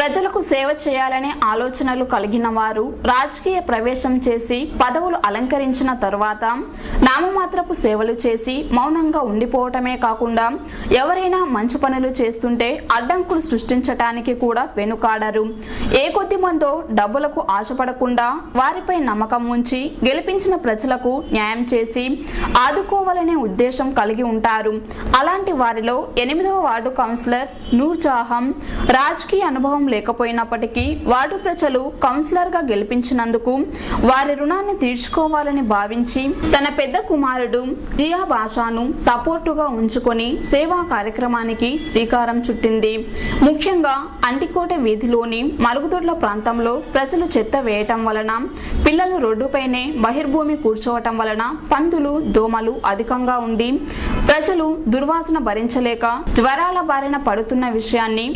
ప్రజలకు సేవ చేయాలనే ఆలోచనలు కలిగిన వారు రాజకీయ ప్రవేశం చేసి పదవులు అలంకరించిన తరువాత నామమాత్రపు సేవలు చేసి మౌనంగా ఉండిపోవటమే కాకుండా ఎవరైనా మంచి పనులు చేస్తుంటే అడ్డంకులు సృష్టించటానికి కూడా వెనుకాడరు. ఏ కొద్ది మందో డబ్బులకు ఆశపడకుండా వారిపై నమ్మకం ఉంచి గెలిపించిన ప్రజలకు న్యాయం చేసి ఆదుకోవాలనే ఉద్దేశం కలిగి ఉంటారు. అలాంటి వారిలో 8వ వార్డు కౌన్సిలర్ నూర్జహాన్ రాజకీయ అనుభవం లేకపోయినప్పటికీ వార్డు ప్రజలు కౌన్సిలర్ గా గెలిపించినందుకు వారి రుణాన్ని తీర్చుకోవాలని భావించి తన పెద్ద కుమారుడు జియా బాషాను సపోర్టుగా ఉంచుకొని సేవా కార్యక్రమానికి శ్రీకారం చుట్టింది. ముఖ్యంగా అంటికోట వీధిలోని మరుగుదొడ్ల ప్రాంతంలో ప్రజలు చెత్త వేయటం వలన, పిల్లలు రోడ్డుపైనే బహిర్భూమి కూర్చోవటం వలన పందులు దోమలు అధికంగా ఉండి ప్రజలు దుర్వాసన భరించలేక జ్వరాల బారిన పడుతున్న విషయాన్ని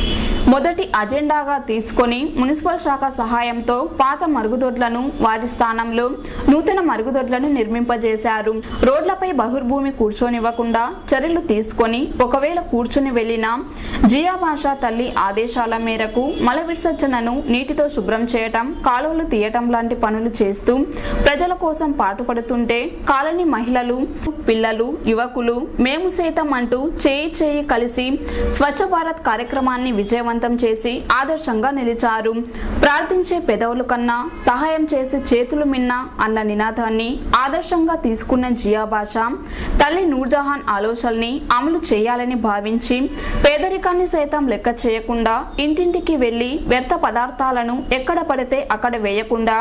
మొదటి అజెండాగా తీసుకొని మున్సిపల్ శాఖ సహాయంతో పాత మరుగుదొడ్లను వాటి స్థానంలో నూతన మరుగుదొడ్లను నిర్మింపజేశారు. రోడ్లపై బహిర్భూమి కూర్చొనివ్వకుండా చర్యలు తీసుకొని ఒకవేళ కూర్చుని వెళ్లిన జియా బాషా తల్లి ఆదేశాల మేరకు మల విసర్జనను నీటితో శుభ్రం చేయటం, కాలువలు తీయటం లాంటి పనులు చేస్తూ ప్రజల కోసం పాటుపడుతుంటే కాలనీ మహిళలు, పిల్లలు, యువకులు మేము సైతం అంటూ చేయి కలిసి స్వచ్ఛ భారత్ కార్యక్రమాన్ని విజయవంతం చేసి ఆదర్శంగా నిలిచారు. ప్రార్థించే పెదవుల కన్నా సహాయం చేసే చేతులు మిన్న అన్న నినాదాన్ని ఆదర్శంగా తీసుకున్న జియా బాషా తల్లి నూర్జహాన్ ఆలోచనల్ని అమలు చేయాలని భావించి పేదరికాన్ని సైతం లెక్క చేయకుండా ఇంటింటికి వెళ్లి వ్యర్థ పదార్థాలను ఎక్కడ పడితే అక్కడ వేయకుండా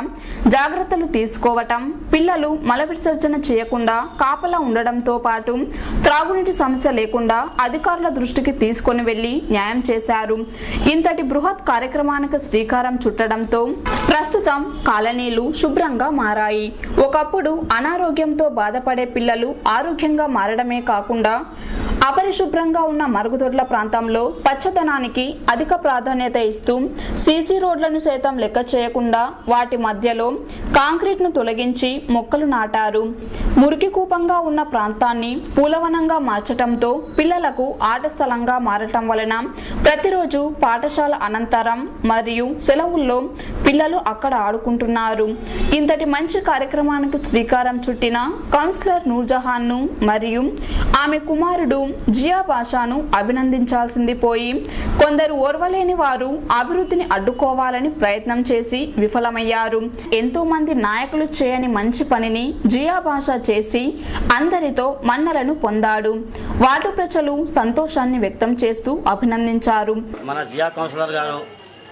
జాగ్రత్తలు తీసుకోవటం, పిల్లలు మల విసర్జన చేయకుండా కాపలా ఉండడంతో పాటు త్రాగునీటి సమస్య లేకుండా అధికారుల దృష్టికి తీసుకొని వెళ్లి న్యాయం చేశారు. ఇంతటి బృహత్ కార్యక్రమానికి శ్రీకారం చుట్టడంతో ప్రస్తుతం కాలనీలు శుభ్రంగా మారాయి. ఒకప్పుడు అనారోగ్యంతో బాధపడే పిల్లలు ఆరోగ్యంగా మారడమే కాకుండా అపరిశుభ్రంగా ఉన్న మరుగుదొడ్ల ప్రాంతంలో పచ్చదనానికి అధిక ప్రాధాన్యత ఇస్తూ సీసీ రోడ్లను సైతం లెక్క చేయకుండా వాటి మధ్యలో కాంక్రీట్ను తొలగించి మొక్కలు నాటారు. మురికి కూపంగా ఉన్న ప్రాంతాన్ని పూలవనంగా మార్చటంతో పిల్లలకు ఆట స్థలంగా మారటం వలన ప్రతిరోజు పాఠశాల అనంతరం మరియు సెలవుల్లో పిల్లలు అక్కడ ఆడుకుంటున్నారు. ఇంతటి మంచి కార్యక్రమానికి శ్రీకారం చుట్టిన కౌన్సిలర్ నూర్జహాన్ ను మరియు ఆమె కుమారుడు జియా బాషాను అభినందించాల్సింది పోయి కొందరు ఓర్వలేని వారు అభివృద్ధిని అడ్డుకోవాలని ప్రయత్నం చేసి విఫలమయ్యారు. ఎంతో మంది నాయకులు చేయని మంచి పనిని జియా బాషా చేసి అందరితో మన్నలను పొందాడు. వార్డు ప్రజలు సంతోషాన్ని వ్యక్తం చేస్తూ అభినందించారు. మన జియా కౌన్సిలర్ గారు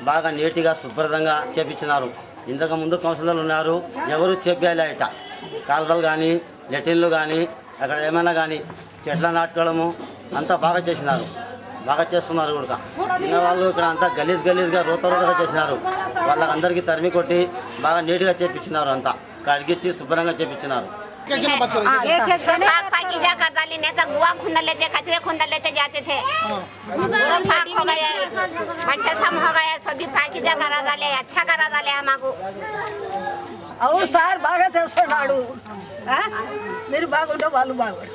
బాగా నీట్గా శుభ్రంగా చేపించినారు. ఇంతకు ముందు కౌన్సిలర్లు ఉన్నారు, ఎవరు చేపించలేట. కాలువలు కానీ లెట్రిన్లు కానీ అక్కడ ఏమైనా కానీ చెట్ల నాటుకోవడము అంతా బాగా చేసినారు, బాగా చేస్తున్నారు కూడా. చిన్నవాళ్ళు ఇక్కడ అంతా గలీజ్గా రోతగా చేసినారు. వాళ్ళందరికీ తరిమి కొట్టి బాగా నీట్గా చేపించినారు, అంతా కడిగించి శుభ్రంగా చేపించినారు. पाकीज़ा कर डाली नहीं तो गुआ खुंद लेते, कचरे खुंद लेते जाते थे। पाक हो गया, बच्चा सम हो गया, सभी पाकीज़ा करा डाले, अच्छा करा डाले हमको। और सार बागा చేస్తున్నాడు. మీరు బాగుంటే వాళ్ళు బాగుంటారు.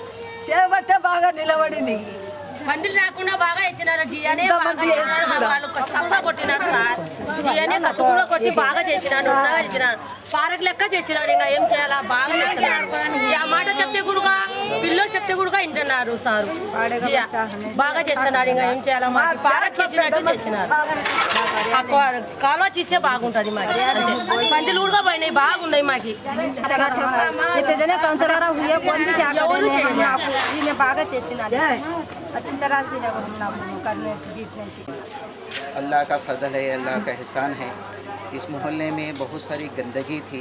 చేయబట్టే బాగా నిలబడింది. పందులు రాకుండా బాగా ఇచ్చినారు. జియానే వాళ్ళు కసుగుగా కొట్టినాడు సార్. జియానే కసుగుగా కొట్టి బాగా చేసినాడు, ఉన్నగా చేసినాడు, పారకు లెక్క చేసినాడు. ఇంకా ఏం చేయాలా, బాగా చేసినాడు. ఆ మాట చెప్తే కూడా పిల్లలు చెప్తే కూడా వింటున్నారు సార్. జియా బాగా చేస్తున్నాడు. ఇంకా ఏం చేయాలా, మాకు పారకు చేసినట్టు చేసినారు. కాలువ చేస్తే బాగుంటుంది మాకు. పందులు కూడా పోయినాయి, బాగున్నాయి మాకు. బాగా చేసినారు. अच्छी तरह से जब हम करने से जीतने से अल्लाह का फ़ज़ल है, अल्लाह का एहसान है। इस मोहल्ले में बहुत सारी गंदगी थी,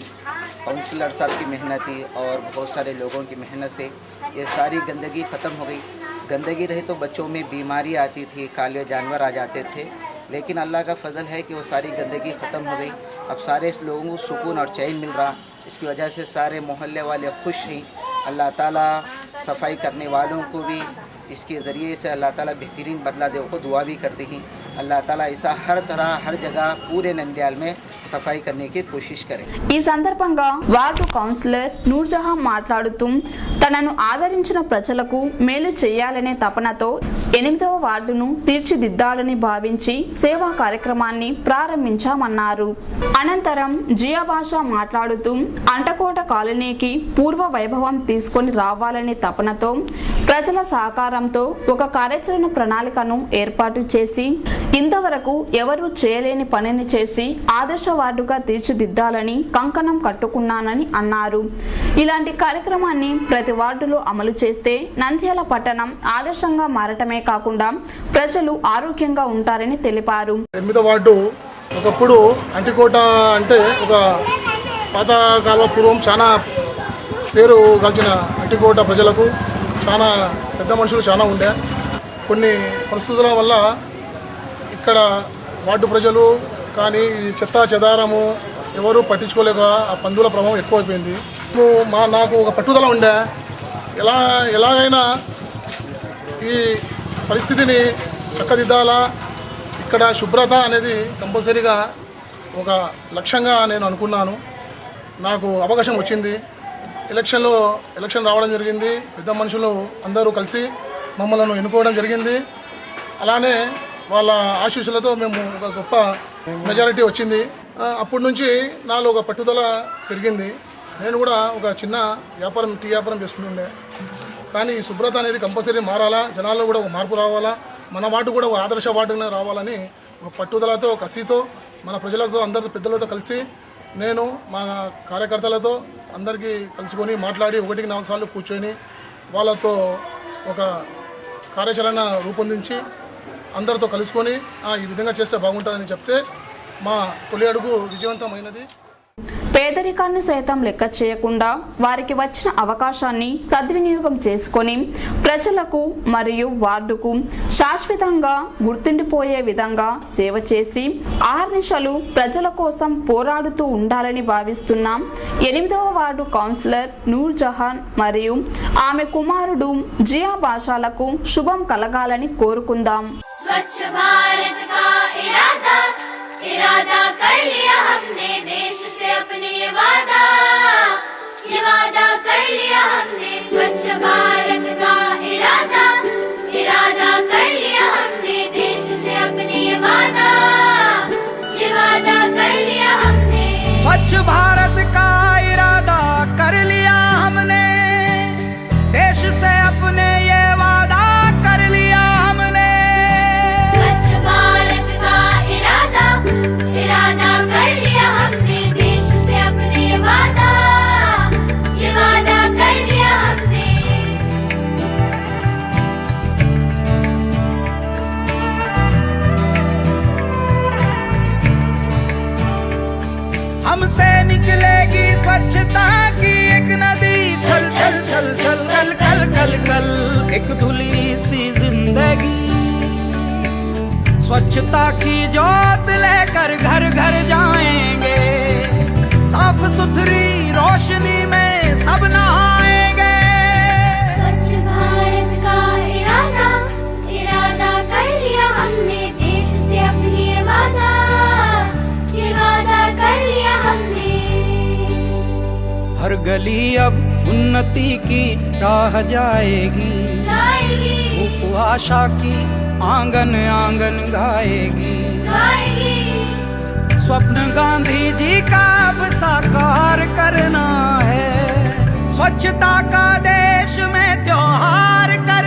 काउंसलर साहब की मेहनत थी और बहुत सारे लोगों की मेहनत से ये सारी गंदगी ख़त्म हो गई। गंदगी रहे तो बच्चों में बीमारी आती थी, काले जानवर आ जाते थे, लेकिन अल्लाह का फ़ज़ल है कि वो सारी गंदगी ख़त्म हो गई। अब सारे लोगों को सुकून और चैन मिल रहा। इसकी वजह से सारे मोहल्ले वाले खुश हैं। अल्लाह ताला सफाई करने वालों को भी इसके ज़रिए से अल्लाह ताला बेहतरीन बदला दे को दुआ भी करते हैं। अल्लाह ताला ऐसा हर तरह हर जगह पूरे नंदयाल में सफाई करने की कोशिश करें। ఈ సందర్భంగా వార్డు కౌన్సిలర్ నూర్జహాన్ మాట్లాడుతూ తనను ఆదరించిన ప్రజలకు మేలు చేయాలనే తపనతో 8వ వార్డును తీర్చిదిద్దాలని భావించి సేవా కార్యక్రమాన్ని ప్రారంభించామన్నారు. అనంతరం జియా బాషా మాట్లాడుతూ అంటకోట కాలనీకి పూర్వ వైభవం తీసుకొని రావాలనే తపనతో ప్రజల సహకారంతో ఒక కార్యాచరణ ప్రణాళికను ఏర్పాటు చేసి ఇంతవరకు ఎవరూ చేయలేని పనిని చేసి ఆదర్శ వార్డుగా తీర్చిదిద్దాలని కంకణం కట్టుకున్నానని అన్నారు. ఇలాంటి కార్యక్రమాన్ని ప్రతి వార్డులో అమలు చేస్తే నంద్యాల పట్టణం ఆదర్శంగా మారటమే కాకుండా ప్రజలు ఆరోగ్యంగా ఉంటారని తెలిపారు. 8వ వార్డు ఒకప్పుడు అంటికోట అంటే ఒక పాతకాల పూర్వం చాలా పేరు కలిసిన అంటికోట ప్రజలకు చాలా పెద్ద మనుషులు చాలా ఉండే. కొన్ని పరిస్థితుల వల్ల ఇక్కడ వార్డు ప్రజలు కానీ ఈ చెత్త చెదారము ఎవరు పట్టించుకోలేక ఆ పందుల ప్రభావం ఎక్కువైపోయింది. నాకు ఒక పట్టుదల ఉండే ఎలాగైనా ఈ పరిస్థితిని చక్కదిద్దాలా, ఇక్కడ శుభ్రత అనేది కంపల్సరీగా ఒక లక్ష్యంగా నేను అనుకున్నాను. నాకు అవకాశం వచ్చింది. ఎలక్షన్ రావడం జరిగింది. పెద్ద మనుషులు అందరూ కలిసి మమ్మల్ని ఎన్నుకోవడం జరిగింది. అలానే వాళ్ళ ఆశీస్సులతో మేము ఒక గొప్ప మెజారిటీ వచ్చింది. అప్పటి నుంచి నాలో ఒక పట్టుదల పెరిగింది. నేను కూడా ఒక చిన్న టీ వ్యాపారం చేసుకుంటుండే. కానీ ఈ శుభ్రత అనేది కంపల్సరీ మారాలా, జనాల్లో కూడా ఒక మార్పు రావాలా, మన వార్డు కూడా ఒక ఆదర్శ వార్డుగా రావాలని ఒక పట్టుదలతో కసితో మన ప్రజలతో అందరితో పెద్దలతో కలిసి నేను మా కార్యకర్తలతో అందరికీ కలుసుకొని మాట్లాడి 1-4 సార్లు కూర్చొని వాళ్ళతో ఒక కార్యాచరణ రూపొందించి అందరితో కలుసుకొని ఈ విధంగా చేస్తే బాగుంటుందని చెప్తే మా తొలి అడుగు విజయవంతమైనది. పేదరికాన్ని సైతం లెక్క చేయకుండా వారికి వచ్చిన అవకాశాన్ని సద్వినియోగం చేసుకొని ప్రజలకు మరియు వార్డుకు శాశ్వతంగా గుర్తుండిపోయే విధంగా సేవ చేసి ఆర్నిశలు ప్రజల కోసం పోరాడుతూ ఉండాలని భావిస్తున్నాం. 8వ వార్డు కౌన్సిలర్ నూర్జహాన్ మరియు ఆమె కుమారుడు జియా బాషాలకు శుభం కలగాలని కోరుకుందాం. स्वच्छ भारत का इरादा कर लिया हमने, देश से अपने ये वादा कर लिया हमने. स्वच्छ भारत का इरादा कर लिया हमने, देश से अपने ये वादा कर लिया हमने. स्वच्छ भारत का इरादा कर लिया हमने, देश से अपने ये वादा कर लिया हमने. स्वच्छ भारत का इरादा कर लिया हमने, देश से अपने ये वादा कर लिया हमने. हमसे निकलेगी स्वच्छता की एक नदी, चल चल चल चल कल कल कल कल एक धुली सी जिंदगी. स्वच्छता की जोत लेकर घर घर जाएंगे, साफ सुथरी रोशनी में सब नहाएंगे. स्वच्छ भारत का इरादा कर लिया हमने, देश से अपनी ये वादा कर लिया हमने. हर गली अब उन्नति की राह जाएगी, धूप आशा की आंगन आंगन गाएगी. स्वप्न गांधी जी का अब साकार करना है, स्वच्छता का देश में त्योहार कर